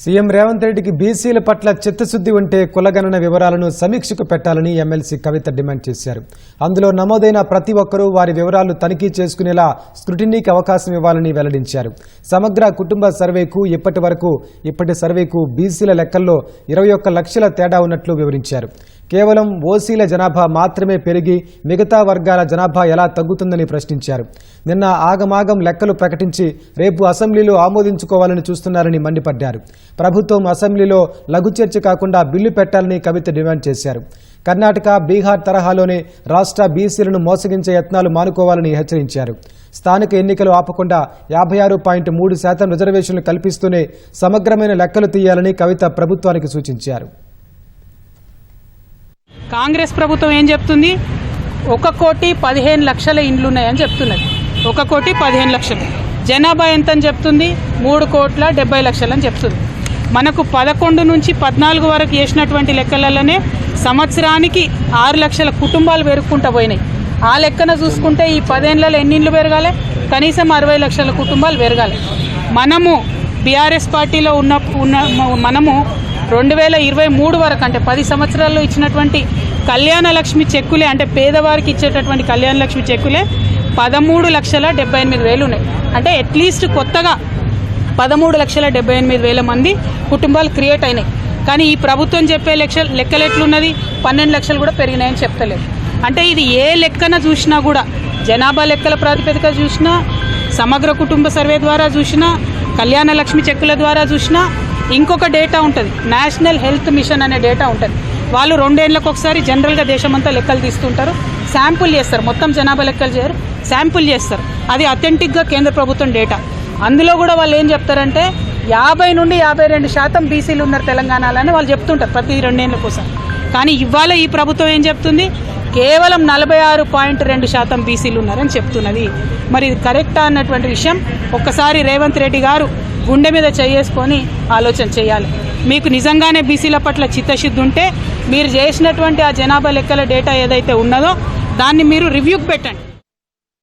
CM Revanth రెడ్డికి బీసీల పట్ల చిత్తశుద్ధి ఉంటే కులగణన వివరాలను సమీక్షకు పెట్టాలని ఎమ్మెల్సీ కవిత డిమాండ్ చేశారు. అందులో నమోదైన ప్రతి ఒక్కరూ వారి వివరాలు తనిఖీ చేసుకునేలా స్క్రూటినీకి అవకాశం ఇవ్వాలని వెల్లడించారు. సమగ్ర కుటుంబ సర్వేకు ఇప్పటి సర్వేకు బీసీల లెక్కల్లో 21 లక్షల తేడా ఉన్నట్లు వివరించారు. కేవలం ఓసీల జనాభా మాత్రమే పెరిగి మిగతా వర్గాల జనాభా ఎలా తగ్గుతుందని ప్రశ్నించారు. నిన్న ఆగమాగం లెక్కలు ప్రకటించి రేపు అసెంబ్లీలో ఆమోదించుకోవాలని చూస్తున్నారని మండిపడ్డారు. ప్రభుత్వం అసెంబ్లీలో లఘు చర్చ కాకుండా బిల్లు పెట్టాలని కవిత డిమాండ్ చేశారు. కర్ణాటక, బీహార్ తరహాలోనే రాష్ట్ర బీసీలను మోసగించే యత్నాలు మానుకోవాలని హెచ్చరించారు. స్థానిక ఎన్నికలు ఆపకుండా 56.3% రిజర్వేషన్లు కల్పిస్తూనే సమగ్రమైన లెక్కలు తీయాలని కవిత ప్రభుత్వానికి సూచించారు. కాంగ్రెస్ ప్రభుత్వం ఏం చెప్తుంది? 1,15,00,000 ఇండ్లు ఉన్నాయని చెప్తున్నది. 1,15,00,000 జనాభా ఎంత అని చెప్తుంది? 3,70,00,000 అని చెప్తుంది. మనకు 11 నుంచి 14 వరకు చేసినటువంటి లెక్కలలోనే సంవత్సరానికి 6 లక్షల కుటుంబాలు పెరుగుకుంటూ పోయినాయి. ఆ లెక్కన చూసుకుంటే ఈ 10 ఏళ్లలో ఎన్ని ఇండ్లు పెరగాలి? కనీసం 60 లక్షల కుటుంబాలు పెరగాలి. మనము బీఆర్ఎస్ పార్టీలో మనము 2023 వరకు అంటే 10 సంవత్సరాల్లో ఇచ్చినటువంటి కళ్యాణ లక్ష్మి చెక్కులే, అంటే పేదవారికి ఇచ్చేటటువంటి కళ్యాణ లక్ష్మి చెక్కులే 13,78,000 ఉన్నాయి. అంటే అట్లీస్ట్ కొత్తగా 13,78,000 మంది కుటుంబాలు క్రియేట్ అయినాయి. కానీ ఈ ప్రభుత్వం చెప్పే లెక్కలు ఎట్లున్నది? 12 లక్షలు కూడా పెరిగినాయని చెప్తలేదు. అంటే ఇది ఏ లెక్కన చూసినా కూడా, జనాభా లెక్కల ప్రాతిపదిక చూసినా, సమగ్ర కుటుంబ సర్వే ద్వారా చూసినా, కళ్యాణ లక్ష్మి చెక్కుల ద్వారా చూసినా, ఇంకొక డేటా ఉంటుంది, నేషనల్ హెల్త్ మిషన్ అనే డేటా ఉంటుంది. వాళ్ళు 2 ఏళ్లకు ఒకసారి జనరల్గా దేశమంతా లెక్కలు తీస్తుంటారు, శాంపుల్ చేస్తారు. మొత్తం జనాభా లెక్కలు చేయరు, శాంపుల్ చేస్తారు. అది అథెంటిక్గా కేంద్ర ప్రభుత్వం డేటా. అందులో కూడా వాళ్ళు ఏం చెప్తారంటే 50 నుండి 52% బీసీలు ఉన్నారు తెలంగాణలో అని వాళ్ళు చెప్తుంటారు ప్రతి 2 ఏళ్ల కోసం. కానీ ఇవాళ ఈ ప్రభుత్వం ఏం చెప్తుంది? కేవలం 46.2% బీసీలు ఉన్నారని చెప్తున్నది. మరి ఇది కరెక్టా అన్నటువంటి విషయం ఒక్కసారి రేవంత్ రెడ్డి గారు గుండె మీద చేసుకొని ఆలోచన చేయాలి. మీకు నిజంగానే బీసీల పట్ల చిత్తశుద్ధి ఉంటే మీరు చేసినటువంటి ఆ జనాభా లెక్కల డేటా ఏదైతే ఉన్నదో దాన్ని మీరు రివ్యూకి పెట్టండి.